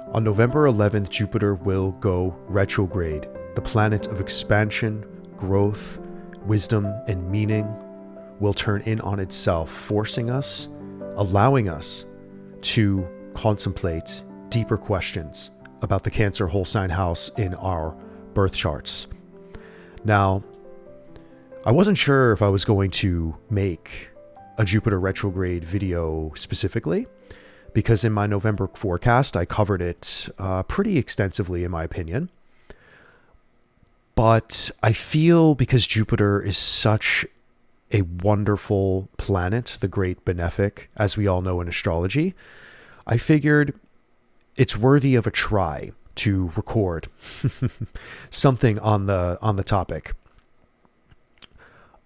On November 11th, Jupiter will go retrograde. The planet of expansion, growth, wisdom, and meaning will turn in on itself, forcing us, allowing us to contemplate deeper questions about the Cancer whole sign house in our birth charts. Now, I wasn't sure if I was going to make a Jupiter retrograde video specifically, because in my November forecast, I covered it pretty extensively, in my opinion. But I feel because Jupiter is such a wonderful planet, the great benefic, as we all know in astrology, I figured it's worthy of a try to record something on the topic.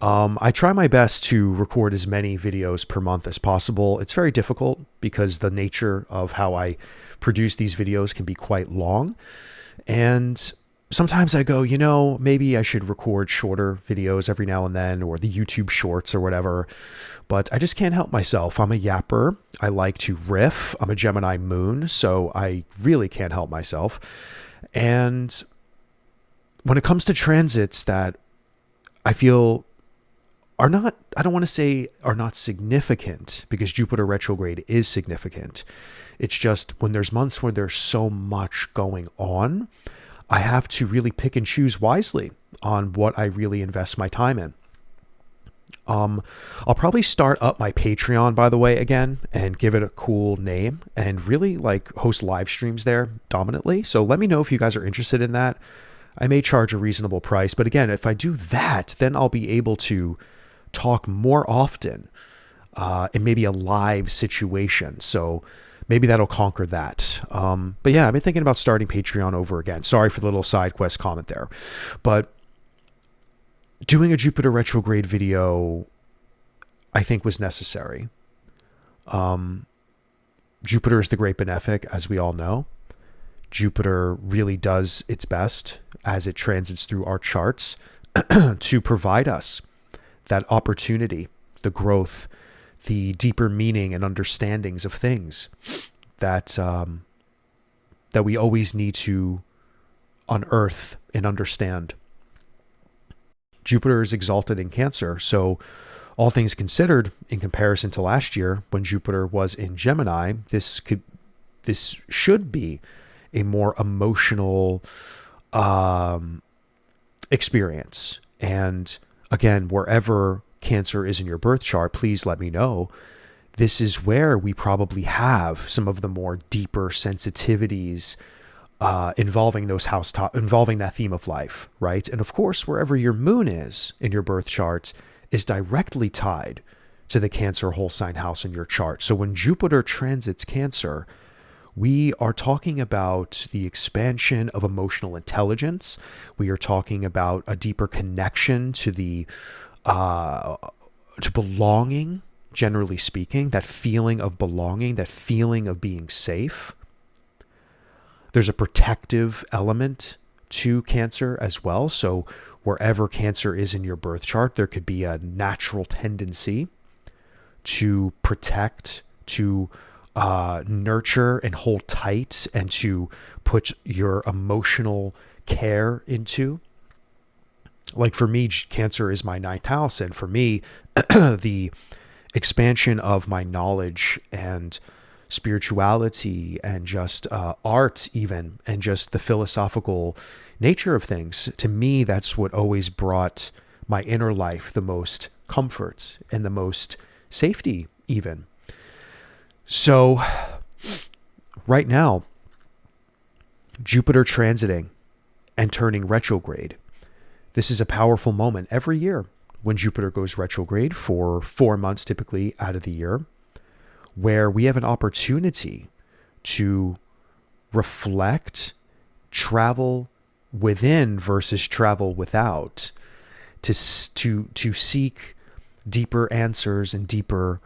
I try my best to record as many videos per month as possible. It's very difficult because the nature of how I produce these videos can be quite long. And sometimes I go, maybe I should record shorter videos every now and then, or the YouTube shorts or whatever. But I just can't help myself. I'm a yapper. I like to riff. I'm a Gemini moon, so I really can't help myself. And when it comes to transits that I feel are not, I don't want to say are not significant, because Jupiter retrograde is significant. It's just when there's months where there's so much going on, I have to really pick and choose wisely on what I really invest my time in. I'll probably start up my Patreon, by the way, again, and give it a cool name and really host live streams there dominantly. So let me know if you guys are interested in that. I may charge a reasonable price, but again, if I do that, then I'll be able to talk more often in maybe a live situation. So maybe that'll conquer that. But yeah, I've been thinking about starting Patreon over again. Sorry for the little side quest comment there. But doing a Jupiter retrograde video, I think, was necessary. Jupiter is the great benefic, as we all know. Jupiter really does its best as it transits through our charts to provide us that opportunity, the growth, the deeper meaning and understandings of things that we always need to unearth and understand. Jupiter is exalted in Cancer, so all things considered, in comparison to last year when Jupiter was in Gemini, this should be a more emotional experience. And again, wherever Cancer is in your birth chart, please let me know. This is where we probably have some of the more deeper sensitivities involving involving that theme of life, right? And of course, wherever your moon is in your birth chart is directly tied to the Cancer whole sign house in your chart. So when Jupiter transits Cancer, we are talking about the expansion of emotional intelligence. We are talking about a deeper connection to to belonging, generally speaking, that feeling of belonging, that feeling of being safe. There's a protective element to Cancer as well. So wherever Cancer is in your birth chart, there could be a natural tendency to protect, to nurture and hold tight, and to put your emotional care into. Like for me, Cancer is my 9th house. And for me, the expansion of my knowledge and spirituality and just art even, and just the philosophical nature of things, to me, that's what always brought my inner life the most comfort and the most safety even. So right now, Jupiter transiting and turning retrograde. This is a powerful moment every year when Jupiter goes retrograde for 4 months typically out of the year, where we have an opportunity to reflect, travel within versus travel without, to seek deeper answers and deeper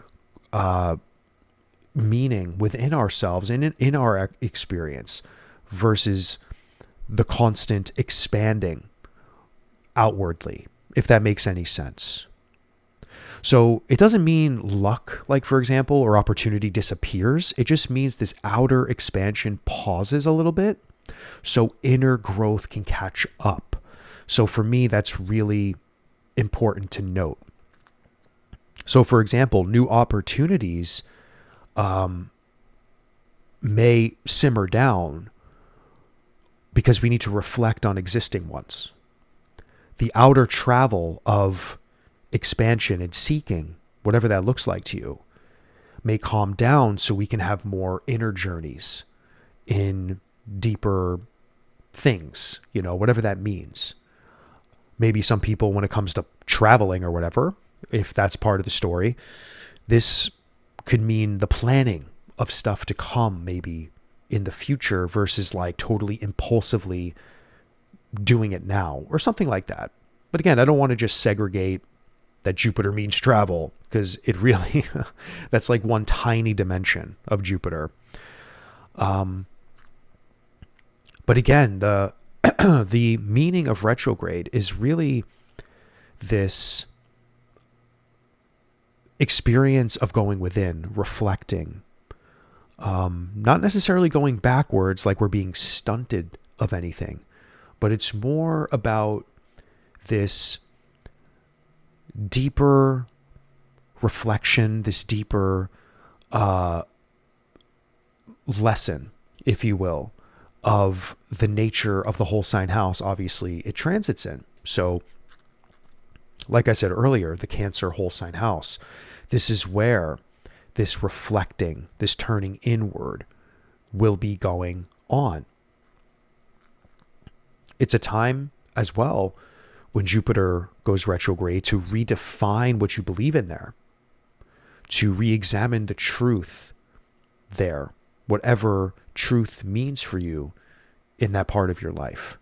meaning within ourselves and in our experience versus the constant expanding outwardly, if that makes any sense. So it doesn't mean luck, like for example, or opportunity disappears. It just means this outer expansion pauses a little bit so inner growth can catch up. So for me, that's really important to note. So for example, new opportunities may simmer down because we need to reflect on existing ones. The outer travel of expansion and seeking, whatever that looks like to you, may calm down so we can have more inner journeys in deeper things, whatever that means. Maybe some people, when it comes to traveling or whatever, if that's part of the story, this could mean the planning of stuff to come maybe in the future versus like totally impulsively doing it now or something like that. But again, I don't want to just segregate that Jupiter means travel, because it really, that's like one tiny dimension of Jupiter. But again, the the meaning of retrograde is really this experience of going within, reflecting, not necessarily going backwards like we're being stunted of anything, but it's more about this deeper reflection, this deeper lesson, if you will, of the nature of the whole sign house, obviously, it transits in. So, like I said earlier, the Cancer whole sign house, this is where this reflecting, this turning inward will be going on. It's a time as well when Jupiter goes retrograde to redefine what you believe in there, to re-examine the truth there, whatever truth means for you in that part of your life,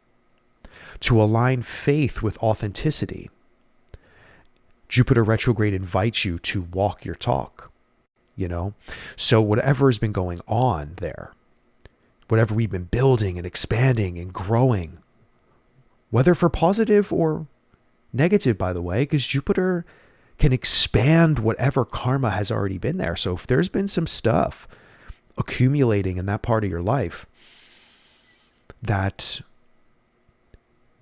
to align faith with authenticity. Jupiter retrograde invites you to walk your talk, So whatever has been going on there, whatever we've been building and expanding and growing, whether for positive or negative, by the way, because Jupiter can expand whatever karma has already been there. So if there's been some stuff accumulating in that part of your life that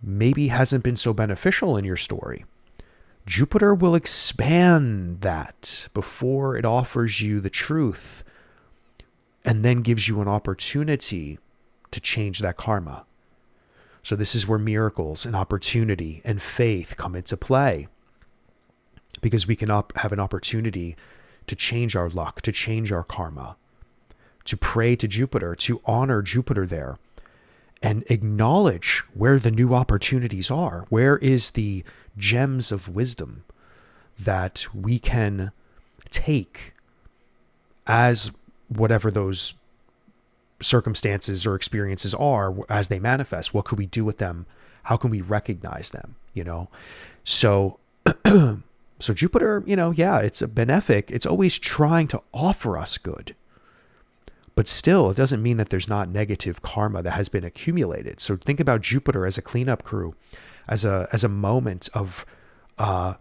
maybe hasn't been so beneficial in your story, Jupiter will expand that before it offers you the truth and then gives you an opportunity to change that karma. So this is where miracles and opportunity and faith come into play, because we can have an opportunity to change our luck, to change our karma, to pray to Jupiter, to honor Jupiter there, and acknowledge where the new opportunities are. Where is the gems of wisdom that we can take as whatever those circumstances or experiences are as they manifest? What could we do with them? How can we recognize them? So so Jupiter, it's a benefic. It's always trying to offer us good. But still, it doesn't mean that there's not negative karma that has been accumulated. So think about Jupiter as a cleanup crew, as a moment of a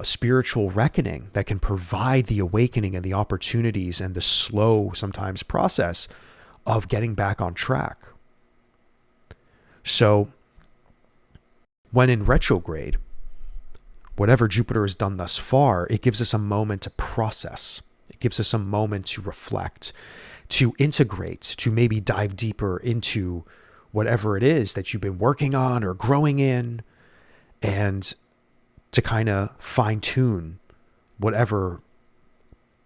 spiritual reckoning that can provide the awakening and the opportunities and the slow, sometimes, process of getting back on track. So when in retrograde, whatever Jupiter has done thus far, it gives us a moment to process. It gives us a moment to reflect, to integrate, to maybe dive deeper into whatever it is that you've been working on or growing in, and to kind of fine tune whatever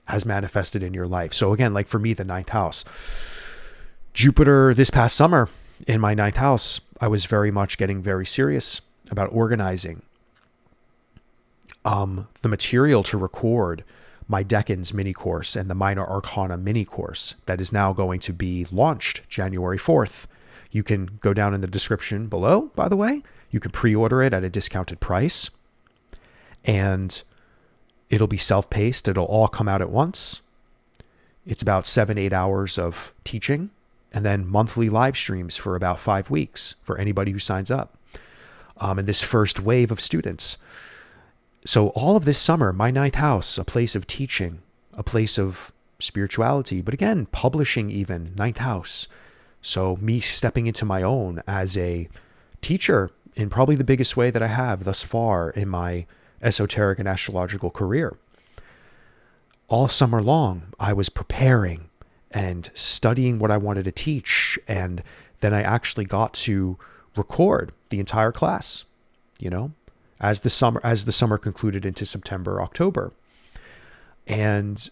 has manifested in your life. So again, like for me, the ninth house, Jupiter this past summer in my ninth house, I was very much getting very serious about organizing the material to record my Decans mini course and the Minor Arcana mini course that is now going to be launched January 4th. You can go down in the description below, by the way. You can pre-order it at a discounted price, and it'll be self-paced. It'll all come out at once. It's about 7-8 hours of teaching, and then monthly live streams for about 5 weeks for anybody who signs up. And this first wave of students. So all of this summer, my ninth house, a place of teaching, a place of spirituality, but again, publishing even, ninth house. So me stepping into my own as a teacher in probably the biggest way that I have thus far in my esoteric and astrological career. All summer long, I was preparing and studying what I wanted to teach. And then I actually got to record the entire class, as the summer concluded into September, October. And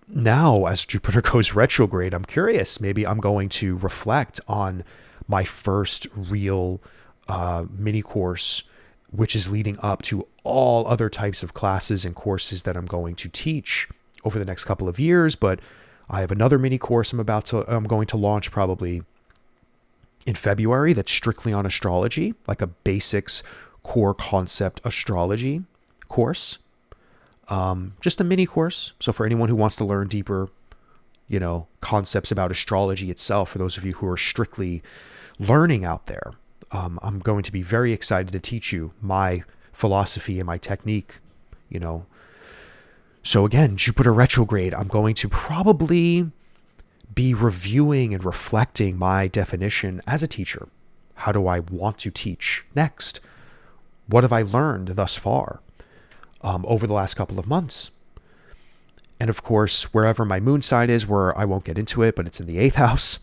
now as Jupiter goes retrograde, I'm curious, maybe I'm going to reflect on my first real mini course, which is leading up to all other types of classes and courses that I'm going to teach over the next couple of years. But I have another mini course I'm going to launch probably in February that's strictly on astrology, like a basics core concept astrology course. Just a mini course. So for anyone who wants to learn deeper, concepts about astrology itself, for those of you who are strictly learning out there, I'm going to be very excited to teach you my philosophy and my technique, So again, Jupiter retrograde, I'm going to probably be reviewing and reflecting my definition as a teacher. How do I want to teach next? What have I learned thus far over the last couple of months? And of course, wherever my moon sign is, where I won't get into it, but it's in the 8th house.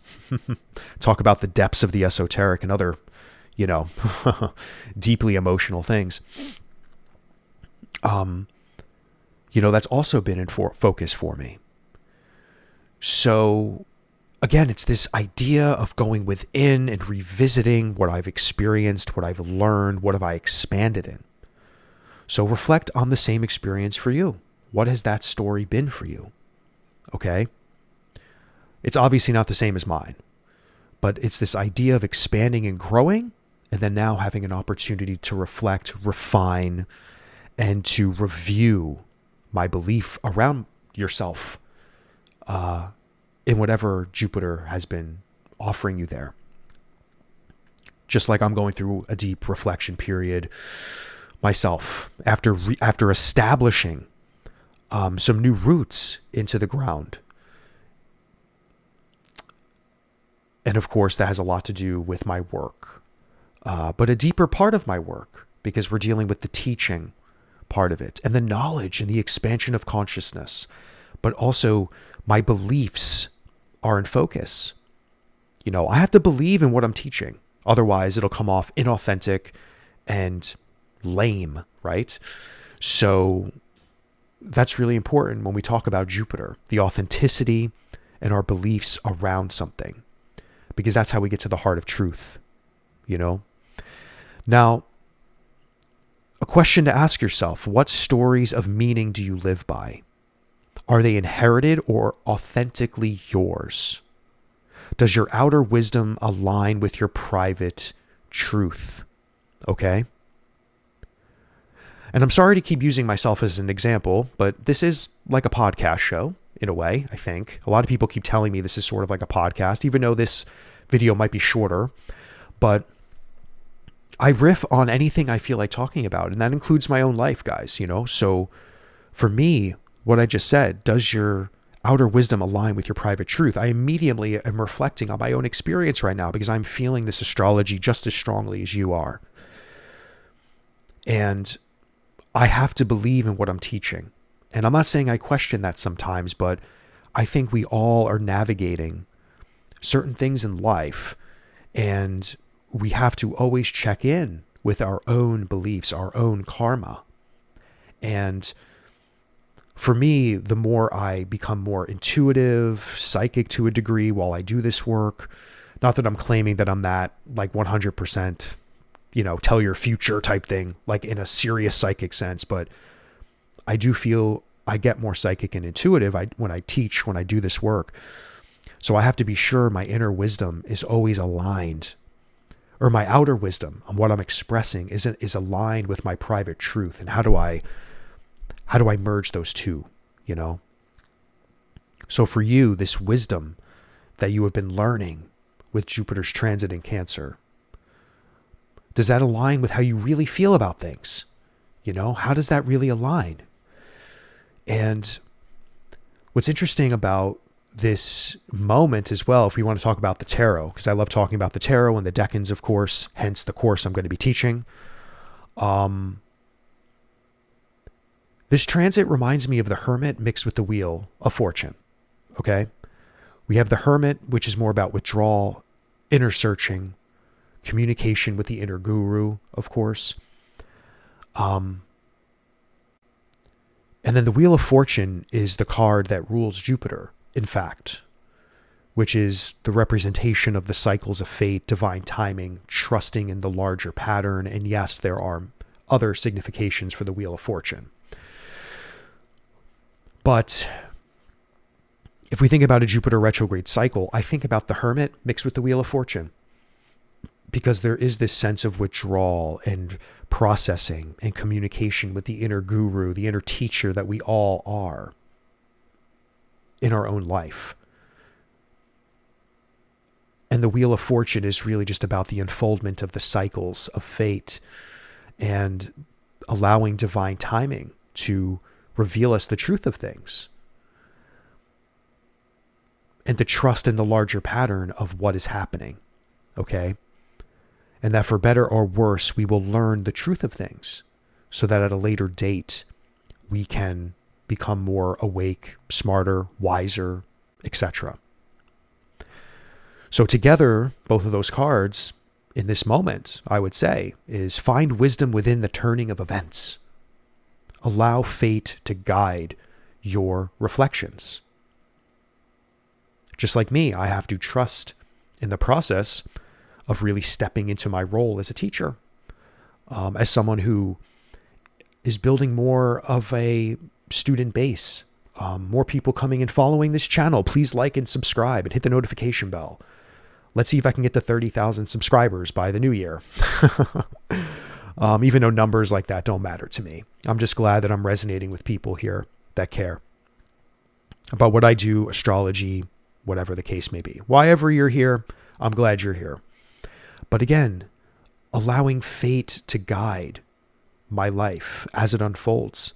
Talk about the depths of the esoteric and other, deeply emotional things. That's also been in focus for me. So again, it's this idea of going within and revisiting what I've experienced, what I've learned, what have I expanded in. So reflect on the same experience for you. What has that story been for you? Okay? It's obviously not the same as mine, but it's this idea of expanding and growing, and then now having an opportunity to reflect, refine, and to review my belief around yourself in whatever Jupiter has been offering you there. Just like I'm going through a deep reflection period myself after establishing some new roots into the ground. And of course, that has a lot to do with my work, but a deeper part of my work, because we're dealing with the teaching part of it and the knowledge and the expansion of consciousness, but also my beliefs are in focus. I have to believe in what I'm teaching. Otherwise, it'll come off inauthentic and lame, right? So that's really important when we talk about Jupiter, the authenticity and our beliefs around something, because that's how we get to the heart of truth, Now, a question to ask yourself: what stories of meaning do you live by? Are they inherited or authentically yours? Does your outer wisdom align with your private truth? Okay? And I'm sorry to keep using myself as an example, but this is like a podcast show in a way, I think. A lot of people keep telling me this is sort of like a podcast, even though this video might be shorter. But I riff on anything I feel like talking about, and that includes my own life, guys, So for me, what I just said, does your outer wisdom align with your private truth? I immediately am reflecting on my own experience right now because I'm feeling this astrology just as strongly as you are. And I have to believe in what I'm teaching. And I'm not saying I question that sometimes, but I think we all are navigating certain things in life, and we have to always check in with our own beliefs, our own karma. And for me, the more I become more intuitive, psychic to a degree while I do this work, not that I'm claiming that I'm that like 100%, tell your future type thing, like in a serious psychic sense, but I do feel I get more psychic and intuitive when I teach, when I do this work. So I have to be sure my inner wisdom is always aligned, or my outer wisdom and what I'm expressing is aligned with my private truth. And how do I merge those two, So for you, this wisdom that you have been learning with Jupiter's transit in Cancer, does that align with how you really feel about things? How does that really align? And what's interesting about this moment as well, if we want to talk about the tarot, because I love talking about the tarot and the decans, of course, hence the course I'm going to be teaching. This transit reminds me of the Hermit mixed with the Wheel of Fortune. Okay. We have the Hermit, which is more about withdrawal, inner searching, communication with the inner guru, of course. And then the Wheel of Fortune is the card that rules Jupiter, in fact, which is the representation of the cycles of fate, divine timing, trusting in the larger pattern. And yes, there are other significations for the Wheel of Fortune. But if we think about a Jupiter retrograde cycle, I think about the Hermit mixed with the Wheel of Fortune, because there is this sense of withdrawal and processing and communication with the inner guru, the inner teacher that we all are in our own life. And the Wheel of Fortune is really just about the unfoldment of the cycles of fate and allowing divine timing to reveal us the truth of things and to trust in the larger pattern of what is happening. Okay? And that for better or worse, we will learn the truth of things so that at a later date, we can become more awake, smarter, wiser, etc. So together, both of those cards in this moment, I would say, is find wisdom within the turning of events. Allow fate to guide your reflections. Just like me, I have to trust in the process of really stepping into my role as a teacher, as someone who is building more of a student base, more people coming and following this channel. Please like and subscribe and hit the notification bell. Let's see if I can get to 30,000 subscribers by the new year. Even though numbers like that don't matter to me. I'm just glad that I'm resonating with people here that care about what I do, astrology, whatever the case may be. Why ever you're here, I'm glad you're here. But again, allowing fate to guide my life as it unfolds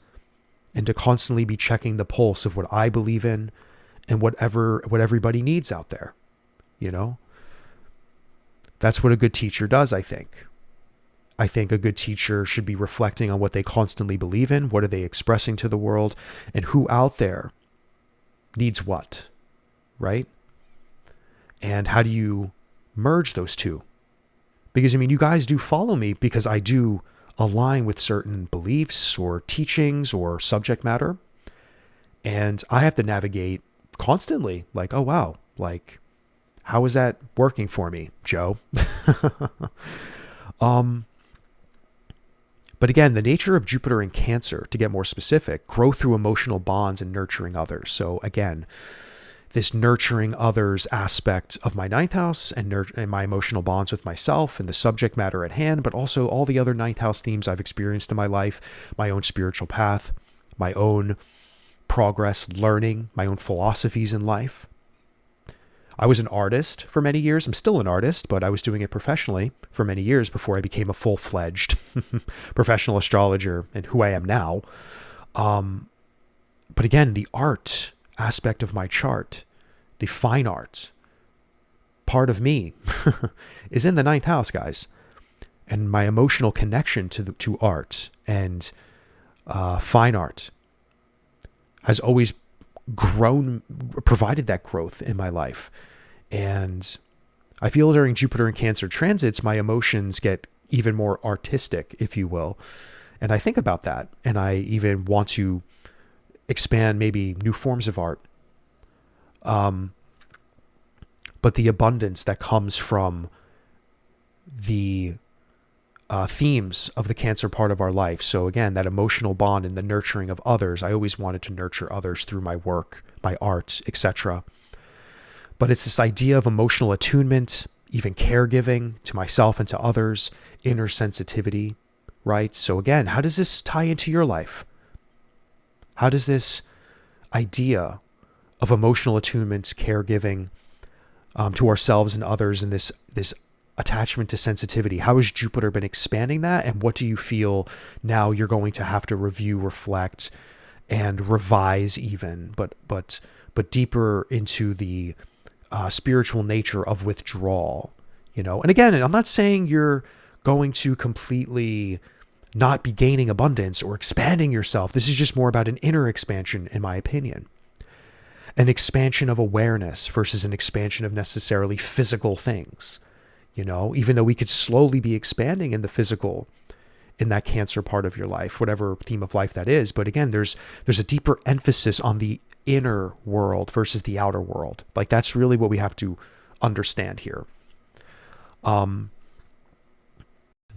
and to constantly be checking the pulse of what I believe in and what everybody needs out there. That's what a good teacher does, I think. I think a good teacher should be reflecting on what they constantly believe in, what are they expressing to the world, and who out there needs what, right? And how do you merge those two? Because, you guys do follow me because I do align with certain beliefs or teachings or subject matter. And I have to navigate constantly like, oh, wow, like, how is that working for me, Joe? But again, the nature of Jupiter in Cancer, to get more specific, grow through emotional bonds and nurturing others. So again, this nurturing others aspect of my ninth house and my emotional bonds with myself and the subject matter at hand, but also all the other ninth house themes I've experienced in my life, my own spiritual path, my own progress, learning, my own philosophies in life. I was an artist for many years. I'm still an artist, but I was doing it professionally for many years before I became a full-fledged professional astrologer and who I am now. But again, the art aspect of my chart, the fine art part of me is in the ninth house, guys. And my emotional connection to art and fine art has always grown, provided that growth in my life. And I feel during Jupiter and Cancer transits, my emotions get even more artistic, if you will. And I think about that. And I even want to expand maybe new forms of art. But the abundance that comes from the themes of the Cancer part of our life. So again, that emotional bond and the nurturing of others. I always wanted to nurture others through my work, my art, etc. But it's this idea of emotional attunement, even caregiving to myself and to others, inner sensitivity, right? So again, how does this tie into your life? How does this idea of emotional attunement, caregiving to ourselves and others, and this attachment to sensitivity? How has Jupiter been expanding that? And what do you feel now you're going to have to review, reflect, and revise even, but deeper into the spiritual nature of withdrawal, And again, I'm not saying you're going to completely not be gaining abundance or expanding yourself. This is just more about an inner expansion, in my opinion. An expansion of awareness versus an expansion of necessarily physical things. Even though we could slowly be expanding in the physical, in that Cancer part of your life, whatever theme of life that is. But again, there's a deeper emphasis on the inner world versus the outer world. Like, that's really what we have to understand here.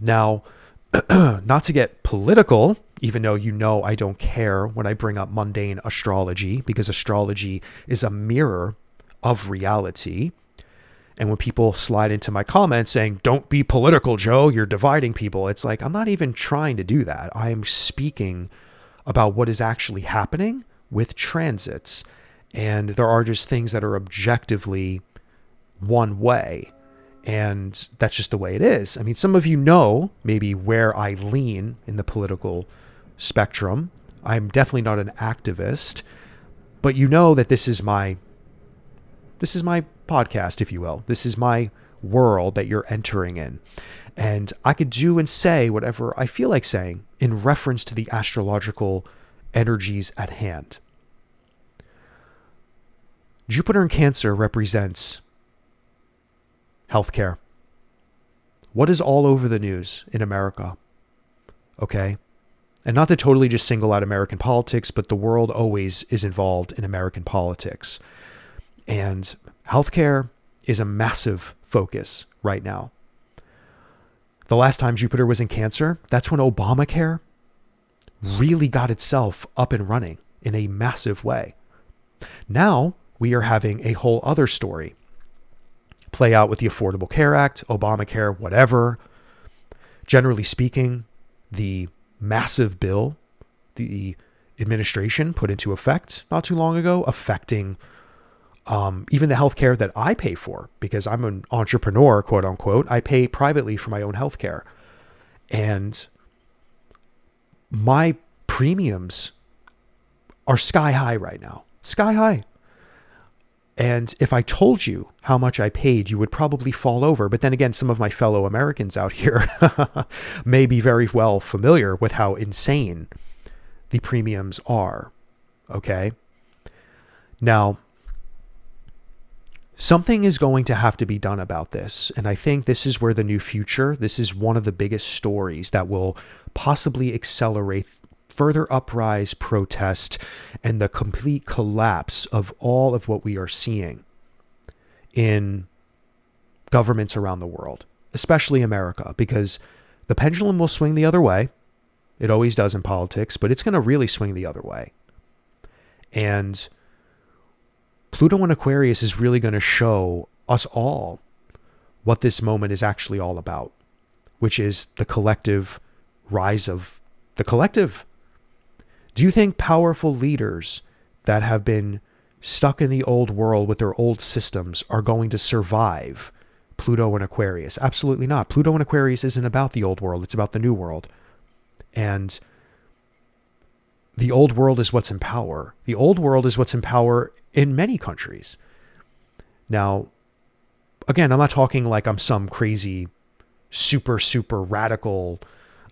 Now, not to get political, even though I don't care when I bring up mundane astrology, because astrology is a mirror of reality. And when people slide into my comments saying, don't be political, Joe, you're dividing people, it's like, I'm not even trying to do that. I am speaking about what is actually happening with transits. And there are just things that are objectively one way. And that's just the way it is. I mean, some of you know maybe where I lean in the political spectrum. I'm definitely not an activist, but you know that this is my podcast, if you will. This is my world that you're entering in. And I could do and say whatever I feel like saying in reference to the astrological energies at hand. Jupiter in Cancer represents healthcare. What is all over the news in America? Okay. And not to totally just single out American politics, but the world always is involved in American politics. And healthcare is a massive focus right now. The last time Jupiter was in Cancer, that's when Obamacare really got itself up and running in a massive way. Now we are having a whole other story play out with the Affordable Care Act, Obamacare, whatever. Generally speaking, the massive bill the administration put into effect not too long ago, affecting even the healthcare that I pay for, because I'm an entrepreneur, quote unquote. I pay privately for my own healthcare. And my premiums are sky high right now. Sky high. And if I told you how much I paid, you would probably fall over. But then again, some of my fellow Americans out here may be very well familiar with how insane the premiums are. Okay? Now, something is going to have to be done about this. And I think this is where the new future, this is one of the biggest stories that will possibly accelerate further uprise, protest, and the complete collapse of all of what we are seeing in governments around the world, especially America, because the pendulum will swing the other way. It always does in politics, but it's going to really swing the other way. And Pluto in Aquarius is really going to show us all what this moment is actually all about, which is the collective rise of the collective. Do you think powerful leaders that have been stuck in the old world with their old systems are going to survive Pluto in Aquarius? Absolutely not. Pluto in Aquarius isn't about the old world. It's about the new world. And the old world is what's in power. The old world is what's in power in many countries. Now, again, I'm not talking like I'm some crazy, super, super radical,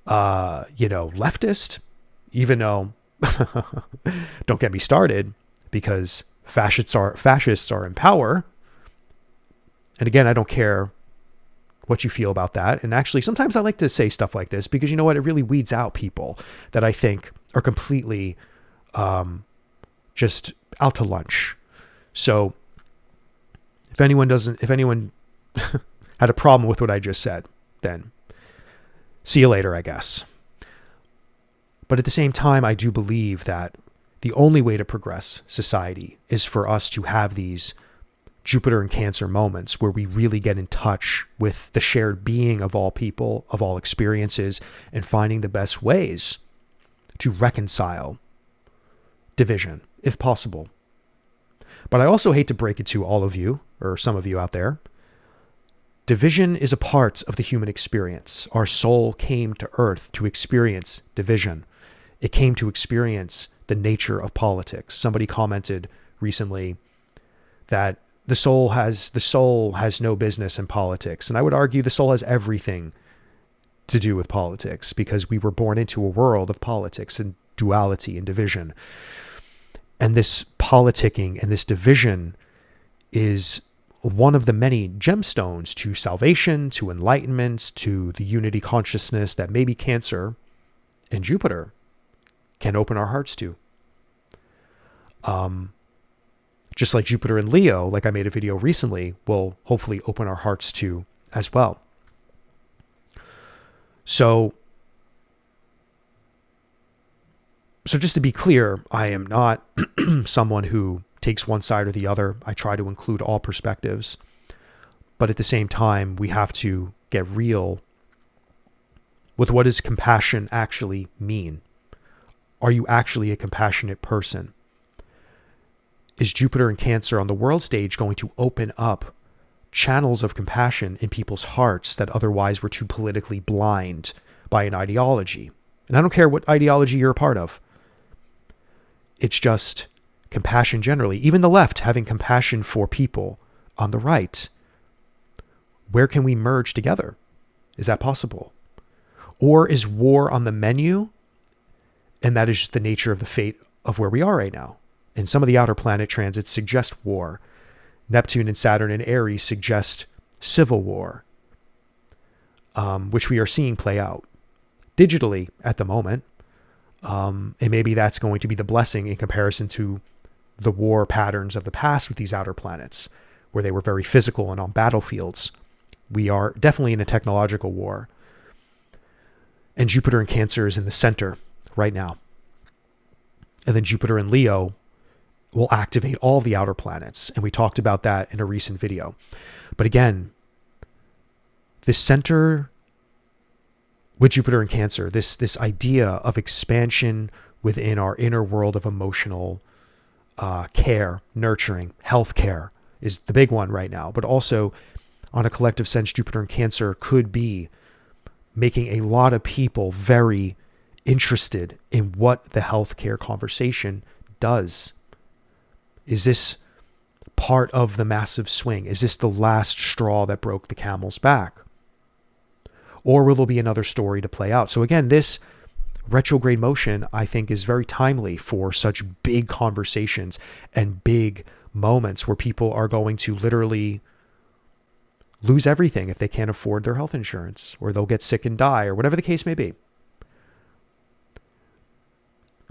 leftist, even though, don't get me started, because fascists are in power. And again, I don't care what you feel about that. And actually, sometimes I like to say stuff like this because you know what? It really weeds out people that I think are completely just out to lunch. So if anyone had a problem with what I just said, then see you later, I guess. But at the same time, I do believe that the only way to progress society is for us to have these Jupiter and Cancer moments where we really get in touch with the shared being of all people, of all experiences, and finding the best ways to reconcile division, if possible. But I also hate to break it to all of you, or some of you out there, Division is a part of the human experience. Our soul came to earth to experience division. It came to experience the nature of politics. Somebody commented recently that the soul has no business in politics. And I would argue the soul has everything to do with politics, because we were born into a world of politics and duality and division. And this politicking and this division is one of the many gemstones to salvation, to enlightenment, to the unity consciousness that maybe Cancer and Jupiter can open our hearts to. Just like Jupiter and Leo, like I made a video recently, will hopefully open our hearts to as well. So just to be clear, I am not someone who takes one side or the other. I try to include all perspectives. But at the same time, we have to get real with what does compassion actually mean. Are you actually a compassionate person? Is Jupiter in Cancer on the world stage going to open up channels of compassion in people's hearts that otherwise were too politically blind by an ideology? And I don't care what ideology you're a part of. It's just compassion generally. Even the left having compassion for people on the right. Where can we merge together? Is that possible? Or is war on the menu? And that is just the nature of the fate of where we are right now. And some of the outer planet transits suggest war. Neptune and Saturn and Aries suggest civil war, which we are seeing play out digitally at the moment. And maybe that's going to be the blessing in comparison to the war patterns of the past with these outer planets, where they were very physical and on battlefields. We are definitely in a technological war. And Jupiter in Cancer is in the center right now. And then Jupiter in Leo will activate all the outer planets. And we talked about that in a recent video. But again, this center with Jupiter in Cancer, this idea of expansion within our inner world of emotional care, nurturing, health care is the big one right now. But also on a collective sense, Jupiter in Cancer could be making a lot of people very interested in what the healthcare conversation does. Is this part of the massive swing? Is this the last straw that broke the camel's back? Or will there be another story to play out? So again, this retrograde motion, I think, is very timely for such big conversations and big moments where people are going to literally lose everything if they can't afford their health insurance, or they'll get sick and die, or whatever the case may be.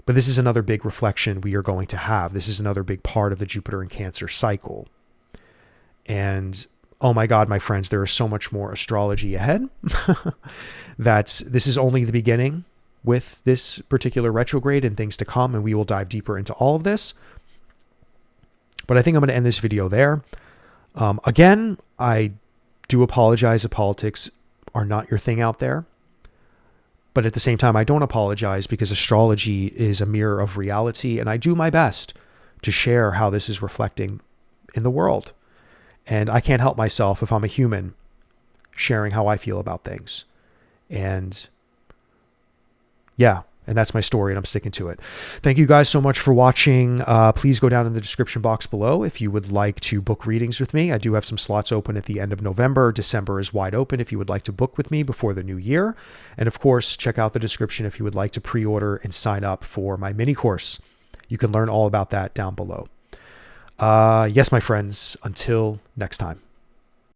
But this is another big reflection we are going to have. This is another big part of the Jupiter in Cancer cycle. And oh my God, my friends, there is so much more astrology ahead. That this is only the beginning with this particular retrograde and things to come, and we will dive deeper into all of this. But I think I'm going to end this video there. Again, I do apologize if politics are not your thing out there. But at the same time, I don't apologize, because astrology is a mirror of reality, and I do my best to share how this is reflecting in the world. And I can't help myself, if I'm a human, sharing how I feel about things. And yeah, and that's my story, and I'm sticking to it. Thank you guys so much for watching. Please go down in the description box below if you would like to book readings with me. I do have some slots open at the end of November. December is wide open if you would like to book with me before the new year. And of course, check out the description if you would like to pre-order and sign up for my mini course. You can learn all about that down below. Yes, my friends, until next time.